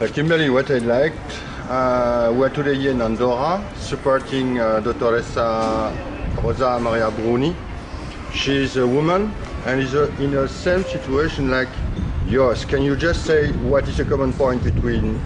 Kimberly, what I liked, we're today here in Andorra supporting Dottoressa Rosa Maria Bruni. She's a woman and is in a same situation like yours. Can you just say what is the common point between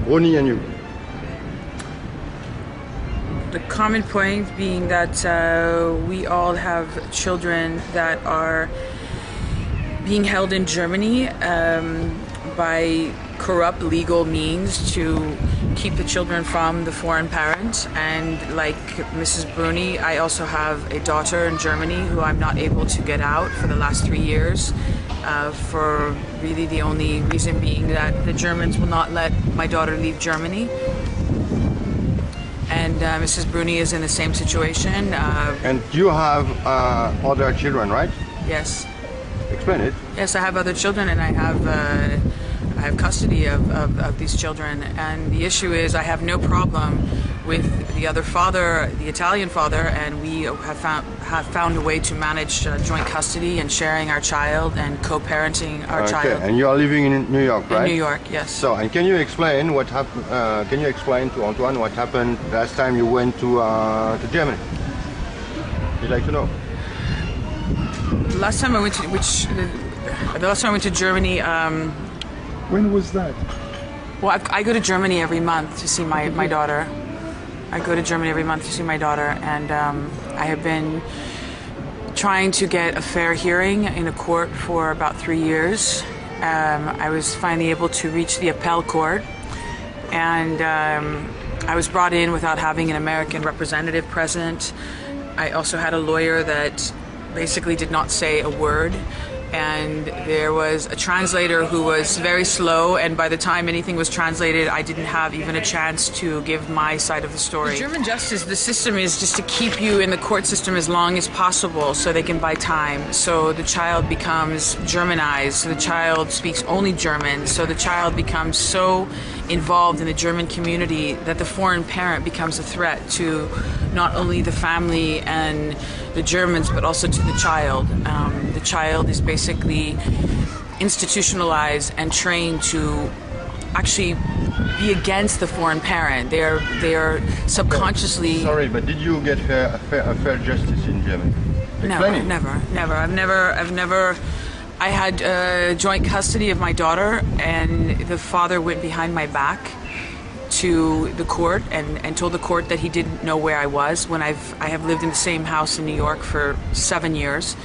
Bruni and you? The common point being that we all have children that are being held in Germany by corrupt legal means to keep the children from the foreign parent. And like Mrs. Bruni, I also have a daughter in Germany who I'm not able to get out for the last 3 years, for really the only reason being that the Germans will not let my daughter leave Germany. And Mrs. Bruni is in the same situation. And you have other children, right? Yes. Explain it. Yes, I have other children, and I have custody of these children. And the issue is, I have no problem with the other father, the Italian father, and we have found a way to manage joint custody and sharing our child and co-parenting our child. And you are living in New York, right? In New York, yes. So, and can you explain what happened? Can you explain to Antoine what happened last time you went to Germany? He'd like to know. The last time I went to Germany. When was that? Well, I go to Germany every month to see my daughter. I go to Germany every month to see my daughter, and I have been trying to get a fair hearing in a court for about 3 years. I was finally able to reach the appellate court, and I was brought in without having an American representative present. I also had a lawyer that basically did not say a word, and there was a translator who was very slow, and by the time anything was translated, I didn't have even a chance to give my side of the story. The German justice, the system is just to keep you in the court system as long as possible so they can buy time. So the child becomes Germanized, so the child speaks only German, so the child becomes so involved in the German community that the foreign parent becomes a threat to not only the family and the Germans, but also to the child. The child is basically institutionalized and trained to actually be against the foreign parent. They are subconsciously. Sorry, but did you get a fair justice in Germany? Never. I've never. I had joint custody of my daughter, and the father went behind my back to the court and told the court that he didn't know where I was when I have lived in the same house in New York for 7 years.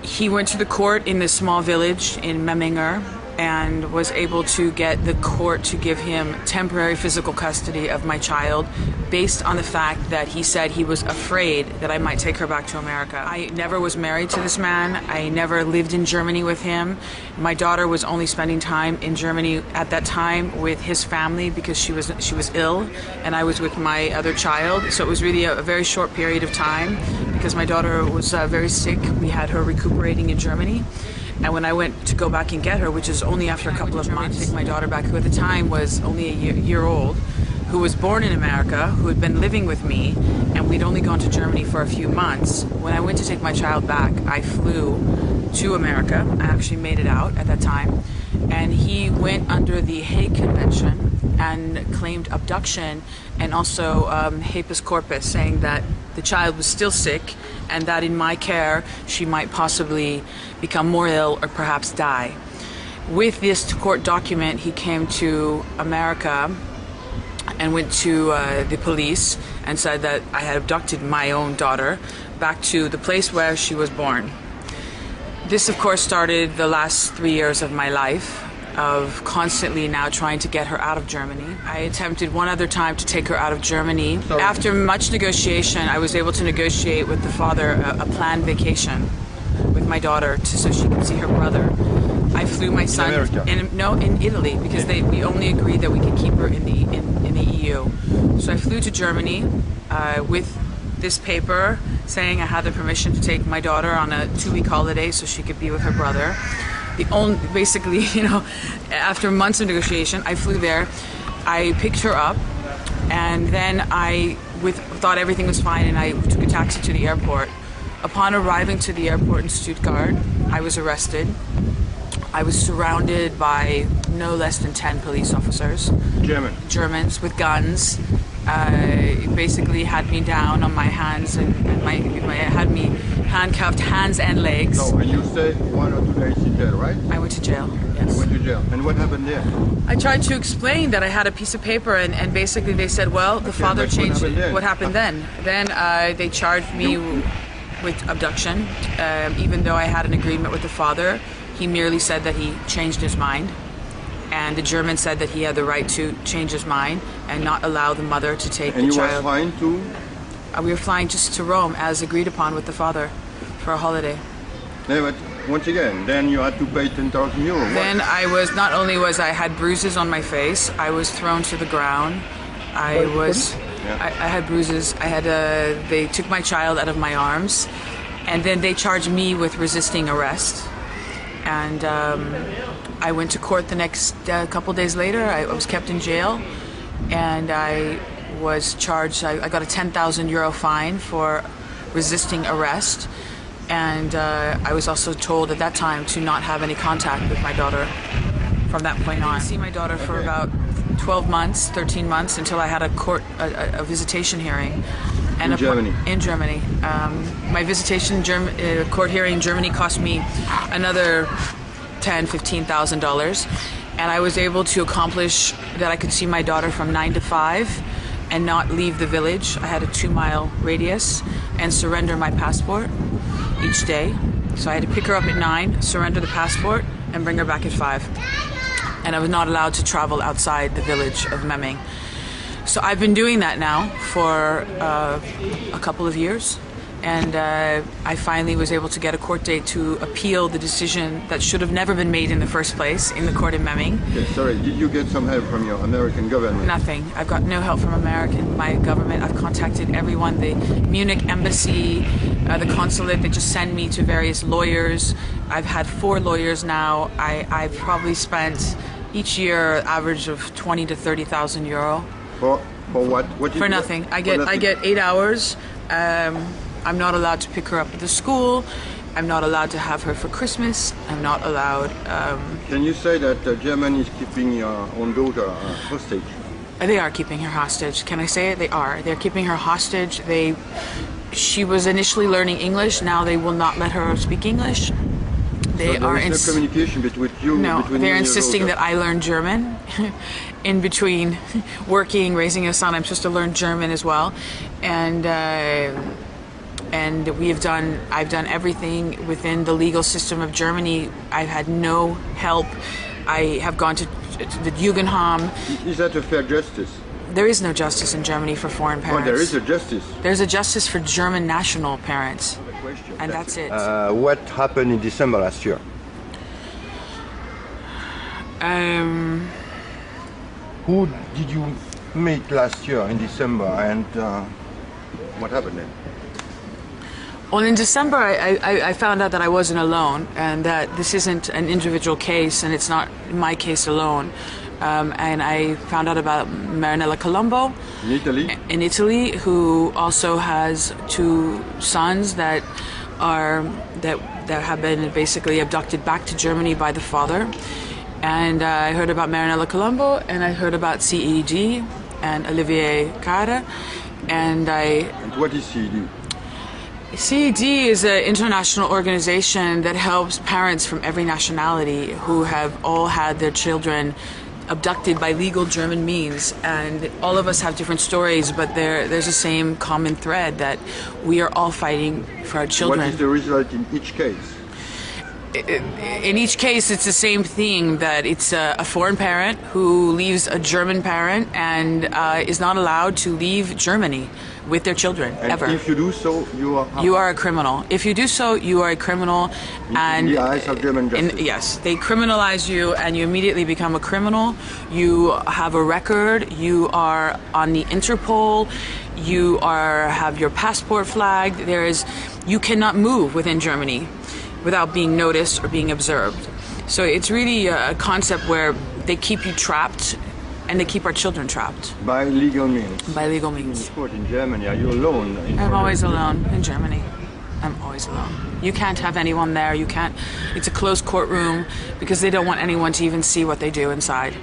He went to the court in this small village in Memminger and was able to get the court to give him temporary physical custody of my child based on the fact that he said he was afraid that I might take her back to America. I never was married to this man. I never lived in Germany with him. My daughter was only spending time in Germany at that time with his family because she was ill, and I was with my other child. So it was really a very short period of time because my daughter was very sick. We had her recuperating in Germany. And when I went to go back and get her, which is only after a couple of months, to take my daughter back, who at the time was only a year old, who was born in America, who had been living with me, and we'd only gone to Germany for a few months. When I went to take my child back, I flew to America. I actually made it out at that time. And he went under the Hague Convention and claimed abduction and also habeas corpus, saying that the child was still sick and that in my care she might possibly become more ill or perhaps die. With this court document, he came to America and went to the police and said that I had abducted my own daughter back to the place where she was born. This, of course, started the last 3 years of my life, of constantly now trying to get her out of Germany. I attempted one other time to take her out of Germany. Sorry. After much negotiation, I was able to negotiate with the father a planned vacation with my daughter so she could see her brother. I flew my son in Italy because we only agreed that we could keep her in the EU. So I flew to Germany with this paper saying I had the permission to take my daughter on a 2-week holiday so she could be with her brother. Basically, after months of negotiation, I flew there. I picked her up, and then I thought everything was fine, and I took a taxi to the airport. Upon arriving to the airport in Stuttgart, I was arrested. I was surrounded by no less than 10 police officers. Germans with guns. Basically had me down on my hands and had me handcuffed, hands and legs. So, and you stayed 1 or 2 days in jail, right? I went to jail, yes. You went to jail. And what happened there? I tried to explain that I had a piece of paper and basically they said, well, the father changed it. What happened then? Then they charged me with abduction, even though I had an agreement with the father. He merely said that he changed his mind. And the German said that he had the right to change his mind and not allow the mother to take the child. And you were flying to? We were flying just to Rome as agreed upon with the father for a holiday. Yeah, but once again, then you had to pay 10,000 euros. Then I was, not only was I had bruises on my face, I was thrown to the ground. I had bruises. They took my child out of my arms, and then they charged me with resisting arrest. And I went to court the next couple days later. I was kept in jail, and I was charged. I got a 10,000 euro fine for resisting arrest, and I was also told at that time to not have any contact with my daughter from that point on. I didn't see my daughter for about 12 months, 13 months, until I had a visitation hearing. And in Germany? In Germany. My visitation court hearing in Germany cost me another $10,000, $15,000. And I was able to accomplish that I could see my daughter from 9 to 5 and not leave the village. I had a 2-mile radius and surrender my passport each day. So I had to pick her up at 9, surrender the passport, and bring her back at 5. And I was not allowed to travel outside the village of Memming. So I've been doing that now for a couple of years, and I finally was able to get a court date to appeal the decision that should have never been made in the first place in the court in Memming. Okay, sorry, did you get some help from your American government? Nothing. I've got no help from my government. I've contacted everyone, the Munich embassy, the consulate. They just send me to various lawyers. I've had 4 lawyers now. I've probably spent each year average of 20 to 30,000 euro. For what? For nothing. I get 8 hours. I'm not allowed to pick her up at the school. I'm not allowed to have her for Christmas. I'm not allowed. Can you say that Germany is keeping your own daughter hostage? They are keeping her hostage. Can I say it? They are. They're keeping her hostage. She was initially learning English. Now they will not let her speak English. They so there is no communication between you. No, between they're you insisting that I learn German. In between working, raising a son, I'm supposed to learn German as well, and I've done everything within the legal system of Germany. I've had no help. I have gone to the Jugendamt. Is that a fair justice? There is no justice in Germany for foreign parents. Oh, there is a justice. There's a justice for German national parents. And that's it. What happened in December last year? Who did you meet last year in December, and what happened then? Well, in December, I found out that I wasn't alone, and that this isn't an individual case, and it's not my case alone. And I found out about Marinella Colombo in Italy, who also has 2 sons that have been basically abducted back to Germany by the father. And I heard about Marinella Colombo, and I heard about CED and Olivier Cara, and what is CED? CED is an international organization that helps parents from every nationality who have all had their children abducted by legal German means, and all of us have different stories, but there's the same common thread that we are all fighting for our children. What is the result in each case? In each case, it's the same thing, that it's a foreign parent who leaves a German parent and is not allowed to leave Germany with their children, and ever. If you do so, you are a criminal. If you do so, you are a criminal. And in the eyes of German justice. Yes, they criminalize you, and you immediately become a criminal. You have a record. You are on the Interpol. You have your passport flagged. You cannot move within Germany without being noticed or being observed. So it's really a concept where they keep you trapped, and they keep our children trapped. By legal means? By legal means. In Germany, are you alone? I'm always alone in Germany. I'm always alone. You can't have anyone there. You can't. It's a closed courtroom because they don't want anyone to even see what they do inside.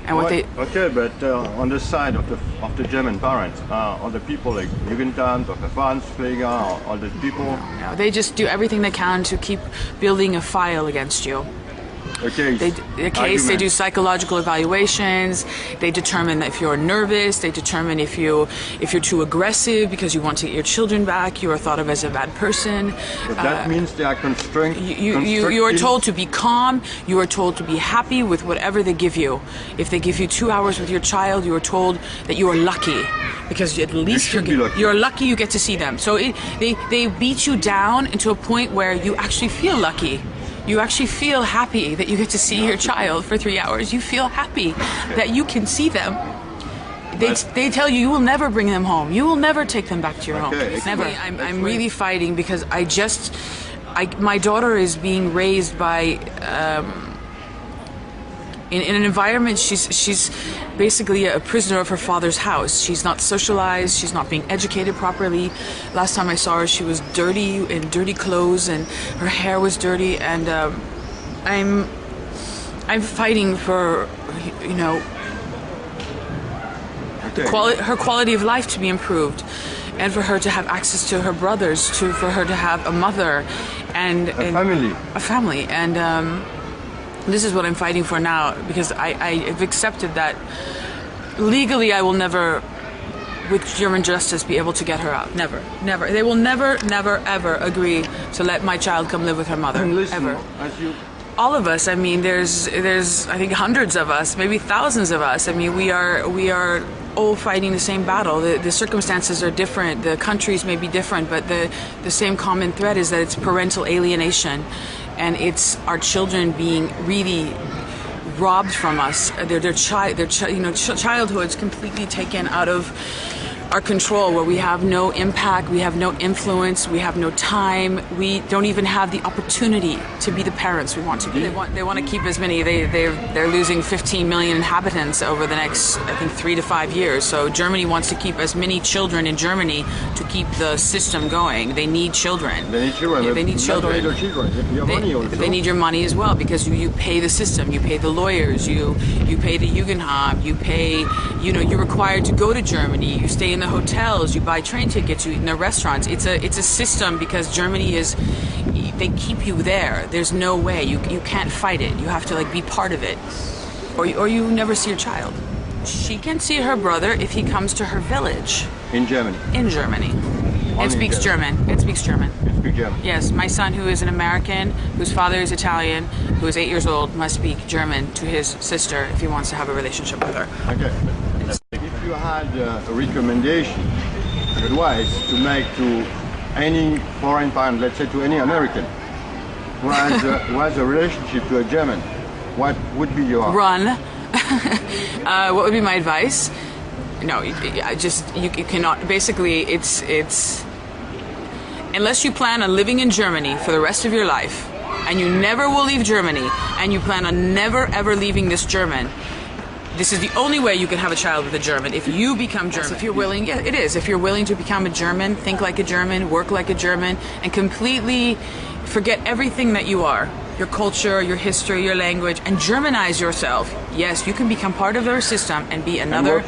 And what they. Okay, but on the side of the German parents, are the people like Jugendamt or Verfahrenspfleger, or all the people? No, they just do everything they can to keep building a file against you. They do psychological evaluations. They determine if you're nervous. They determine if you're too aggressive because you want to get your children back. You are thought of as a bad person. But that means they are constrained. You are told to be calm. You are told to be happy with whatever they give you. If they give you 2 hours with your child, you are told that you are lucky because at least you're lucky you get to see them. So they beat you down into a point where you actually feel lucky. You actually feel happy that you get to see your child for 3 hours. You feel happy that you can see them. They tell you will never bring them home. You will never take them back to your home. Never. I'm really fighting because my daughter is being raised by in an environment. She's basically a prisoner of her father's house. She's not socialized. She's not being educated properly. Last time I saw her, she was dirty in dirty clothes, and her hair was dirty. And I'm fighting for, you know, her quality of life to be improved, and for her to have access to her brothers, for her to have a mother and a family. And this is what I'm fighting for now, because I've accepted that legally I will never, with German justice, be able to get her out. Never. They will never, ever agree to let my child come live with her mother. And listen, ever. all of us. I mean, there's I think hundreds of us, maybe thousands of us. I mean, we are all fighting the same battle. The circumstances are different, the countries may be different, but the same common thread is that it's parental alienation, and it's our children being really robbed from us. Their childhood's completely taken out of our control, where we have no impact, we have no influence, we have no time, we don't even have the opportunity to be the parents we want to be. They want to keep as many. They're losing 15 million inhabitants over the next, I think, 3 to 5 years. So Germany wants to keep as many children in Germany to keep the system going. They need children. They need children. Yeah, they need children. They need your money as well, because you pay the system, you pay the lawyers, you pay the Jugendamt, you pay, you're required to go to Germany, you stay in the hotels, you buy train tickets, you eat in the restaurants. It's a system, because Germany they keep you there. There's no way. You can't fight it. You have to be part of it, or you never see your child. She can see her brother if he comes to her village. In Germany? In Germany. It speaks German. It speaks German. It speaks German. Yes, my son, who is an American, whose father is Italian, who is 8 years old, must speak German to his sister if he wants to have a relationship with her. Okay. If you had a recommendation, advice to make to any foreign parent, let's say to any American, who has a relationship to a German, what would be your... Run. What would be my advice? No, you cannot. Basically, it's unless you plan on living in Germany for the rest of your life, and you never will leave Germany, and you plan on never ever leaving this German. This is the only way you can have a child with a German, if you become German. If you're willing, yeah, it is. If you're willing to become a German, think like a German, work like a German, and completely forget everything that you are. Your culture, your history, your language, and Germanize yourself. Yes, you can become part of their system and be another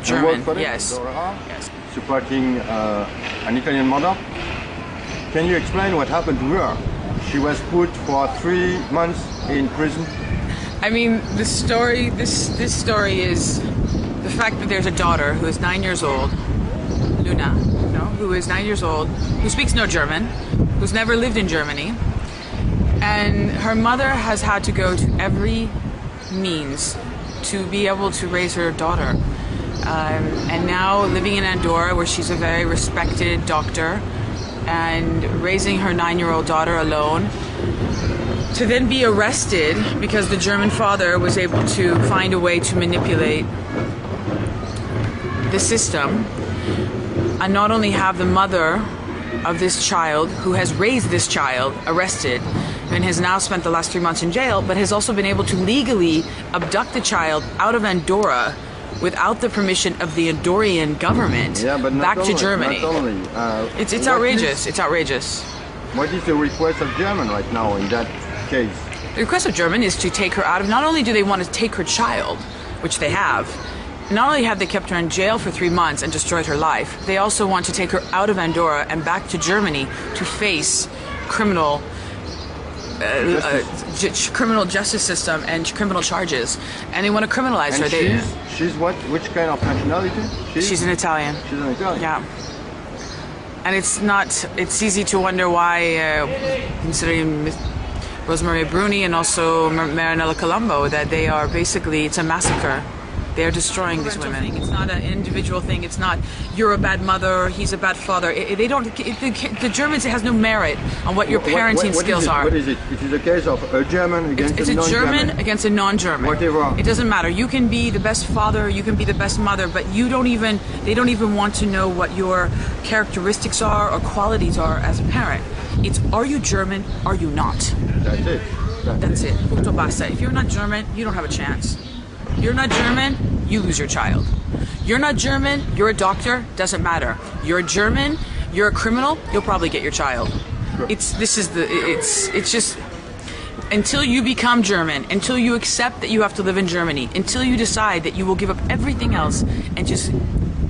German. Yes. Yes. Supporting an Italian mother. Can you explain what happened to her? She was put for 3 months in prison. I mean, this story is the fact that there's a daughter who is 9 years old, Luna, who is 9 years old, who speaks no German, who's never lived in Germany. And her mother has had to go to every means to be able to raise her daughter. And now living in Andorra, where she's a very respected doctor, and raising her 9-year-old daughter alone, to then be arrested because the German father was able to find a way to manipulate the system, and not only have the mother of this child, who has raised this child, arrested, and has now spent the last 3 months in jail, but has also been able to legally abduct the child out of Andorra without the permission of the Andorran government, back to Germany. Not only, it's outrageous. It's outrageous. What is the request of German right now in that case? The request of German is to take her out of, not only do they want to take her child, which they have, not only have they kept her in jail for 3 months and destroyed her life, they also want to take her out of Andorra and back to Germany to face criminal criminal justice system and criminal charges, and they want to criminalize And her. she's what? Which kind of nationality? She's an Italian. She's an Italian. Yeah. And it's easy to wonder why, considering Rosemaria Bruni and also Marinella Colombo, that they are basically, it's a massacre. They're destroying these women. It's not an individual thing. It's not, you're a bad mother, he's a bad father. They don't. The Germans, it has no merit on what your parenting skills are. What is it? It is a case of a German against a non-German. It's a German against a non-German. Whatever. It doesn't matter. You can be the best father, you can be the best mother, but they don't even want to know what your characteristics are or qualities are as a parent. It's, are you German? Are you not? That's it. That's it. Punto basta. If you're not German, you don't have a chance. You're not German, you lose your child. You're not German, you're a doctor, doesn't matter. You're German, you're a criminal, you'll probably get your child. Sure. It's just, until you become German, until you accept that you have to live in Germany, until you decide that you will give up everything else and just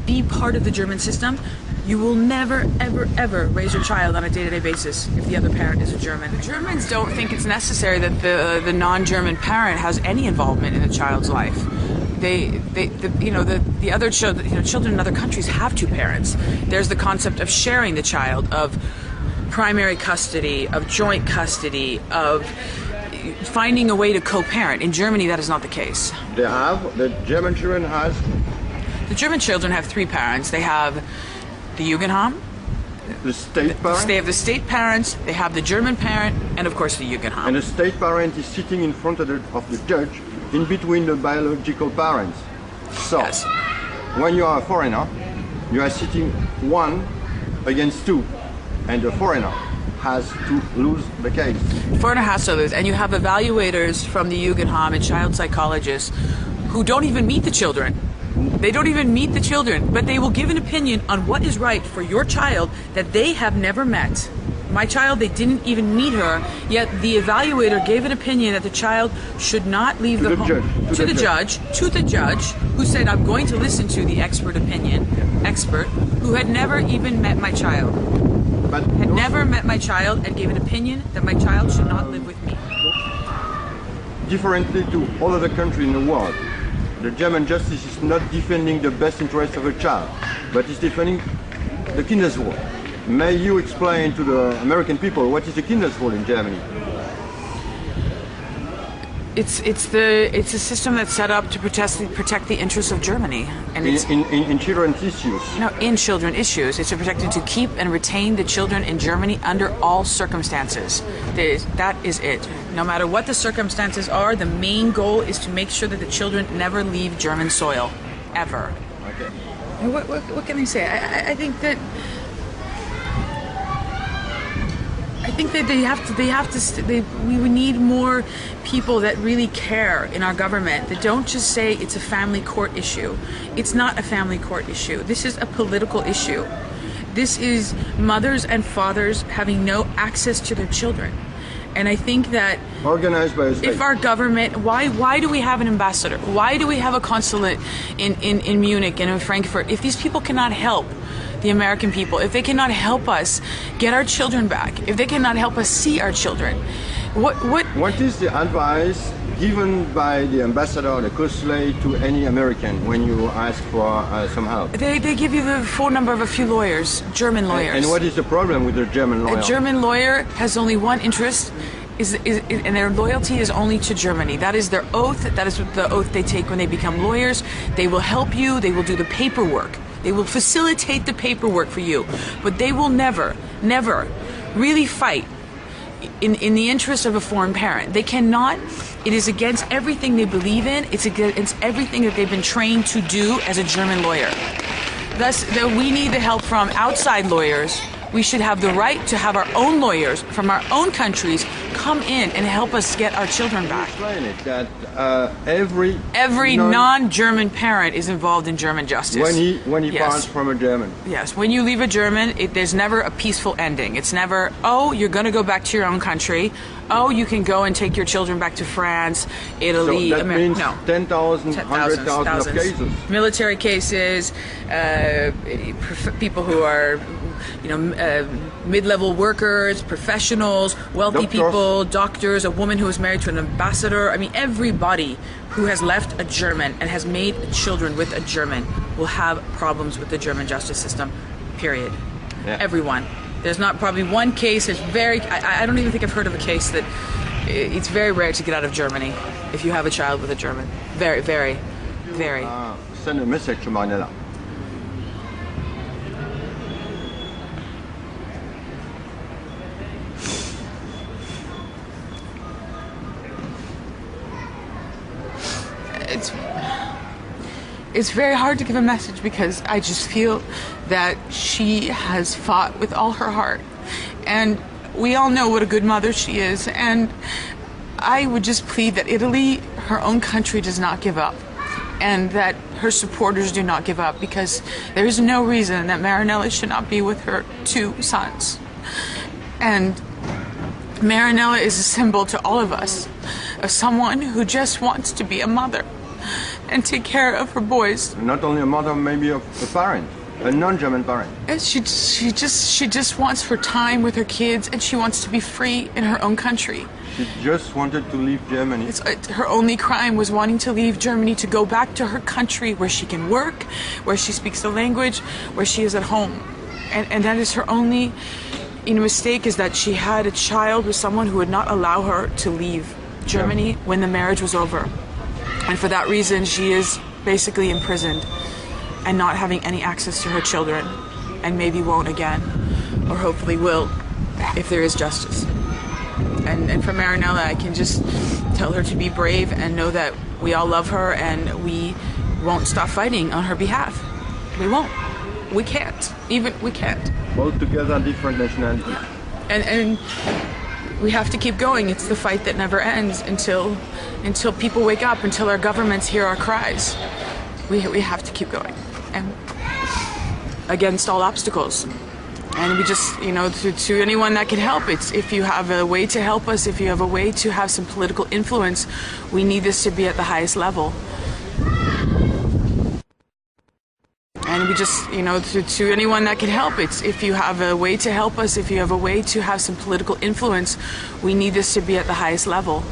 be part of the German system, you will never, ever, ever raise your child on a day-to-day basis if the other parent is a German. The Germans don't think it's necessary that the non-German parent has any involvement in the child's life. The other children in other countries have two parents. There's the concept of sharing the child, of primary custody, of joint custody, of finding a way to co-parent. In Germany, that is not the case. The German children has? The German children have three parents. They have the Jugendamt, the state parent? They have the state parents, they have the German parent, and of course the Jugendamt. And the state parent is sitting in front of the judge, in between the biological parents. So, yes. When you are a foreigner, you are sitting 1 against 2, and the foreigner has to lose the case. The foreigner has to lose, and you have evaluators from the Jugendamt and child psychologists who don't even meet the children. They don't even meet the children, but they will give an opinion on what is right for your child that they have never met. My child, they didn't even meet her, yet the evaluator gave an opinion that the child should not leave the home. To the judge, who said, I'm going to listen to the expert who had never even met my child. Never met my child and gave an opinion that my child should not live with me. Differently to all other countries in the world, the German justice is not defending the best interest of a child, but is defending the Kindeswohl. May you explain to the American people what is the Kindeswohl in Germany? It's a system that's set up to protect the interests of Germany, and in children's issues. No, in children issues, it's protected to keep and retain the children in Germany under all circumstances. That is it. No matter what the circumstances are, the main goal is to make sure that the children never leave German soil, ever. Okay. What can I say? I think that. I think that we need more people that really care in our government, that don't just say it's a family court issue. It's not a family court issue. This is a political issue. This is mothers and fathers having no access to their children. And I think that organized by a state. If our government, why do we have an ambassador? Why do we have a consulate in Munich and in Frankfurt? If these people cannot help the American people, if they cannot help us get our children back, if they cannot help us see our children, what is the advice given by the ambassador or the consulate to any American when you ask for some help? They give you the phone number of a few lawyers, German lawyers. And what is the problem with the German lawyer? A German lawyer has only one interest, and their loyalty is only to Germany. That is their oath. That is the oath they take when they become lawyers. They will help you. They will do the paperwork. They will facilitate the paperwork for you. But they will never, never really fight in the interest of a foreign parent. They cannot. It is against everything they believe in. It's against everything that they've been trained to do as a German lawyer. Thus, we need the help from outside lawyers. We should have the right to have our own lawyers from our own countries come in and help us get our children back. Explain it that every non-German parent is involved in German justice. when he Yes. parts from a German. Yes, when you leave a German, there's never a peaceful ending. It's never, oh, you're going to go back to your own country. Oh, you can go and take your children back to France, Italy, So that means No. 10,000, 100,000 of Thousands. cases. Military cases, people who are, mid-level workers, professionals, wealthy Doctors. people, doctors, a woman who is married to an ambassador. I mean, everybody who has left a German and has made children with a German will have problems with the German justice system, period. Yeah. Everyone. There's not probably one case. It's I don't even think I've heard of a case that it's very rare to get out of Germany if you have a child with a German. Very, very, very. Send a message to Marinella. It's very hard to give a message because I just feel that she has fought with all her heart, and we all know what a good mother she is, and I would just plead that Italy, her own country, does not give up, and that her supporters do not give up, because there is no reason that Marinella should not be with her 2 sons. And Marinella is a symbol to all of us of someone who just wants to be a mother and take care of her boys. Not only a mother, maybe a parent, a non-German parent. And she just wants her time with her kids, and she wants to be free in her own country. She just wanted to leave Germany. Her only crime was wanting to leave Germany to go back to her country where she can work, where she speaks the language, where she is at home. And that is her only mistake, is that she had a child with someone who would not allow her to leave Germany when the marriage was over. And for that reason, she is basically imprisoned and not having any access to her children, and maybe won't again, or hopefully will, if there is justice. And for Marinella, I can just tell her to be brave and know that we all love her, and we won't stop fighting on her behalf. We won't. We can't. We can't. Both together, different nationalities. And we have to keep going. It's the fight that never ends until people wake up, until our governments hear our cries. We have to keep going, and against all obstacles. And we just, to anyone that can help, it's if you have a way to help us, if you have a way to have some political influence, we need this to be at the highest level. And we just, to anyone that can help, it's if you have a way to help us, if you have a way to have some political influence, we need this to be at the highest level.